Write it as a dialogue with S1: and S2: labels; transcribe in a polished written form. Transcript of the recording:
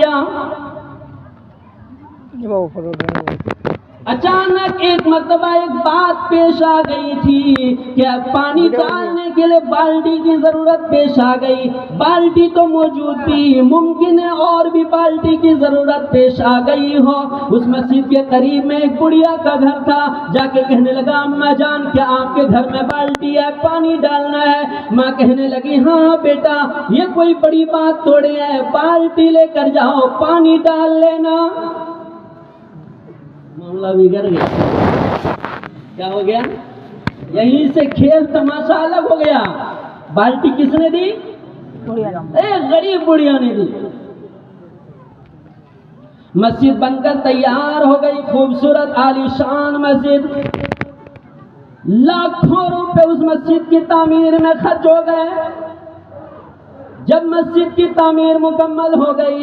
S1: گیا۔ اچانک ایک مرتبہ ایک بات پیش آ گئی تھی کہ اب پانی ڈالنے کے لیے بالٹی کی ضرورت پیش آ گئی۔ بالٹی تو موجود تھی، ممکن ہے اور بھی بالٹی کی ضرورت پیش آ گئی ہو۔ اس مسجد کے قریب میں ایک بڑھیا کا گھر تھا، جا کے کہنے لگا اماں جان کیا آپ کے گھر میں بالٹی ہے، پانی ڈالنا ہے؟ ماں کہنے لگی ہاں بیٹا یہ کوئی بڑی بات تھوڑی ہے، بالٹی لے کر جاؤ پانی ڈال لینا۔ معاملہ بگڑ گیا۔ کیا ہو گیا؟ یہیں سے کھیل تماشا الگ ہو گیا۔ بالٹی کس نے دی؟ ایک غریب بڑھیا نے دی۔ مسجد بن کر تیار ہو گئی، خوبصورت عالی شان مسجد۔ لاکھوں روپے اس مسجد کی تعمیر میں خرچ ہو گئے۔ جب مسجد کی تعمیر مکمل ہو گئی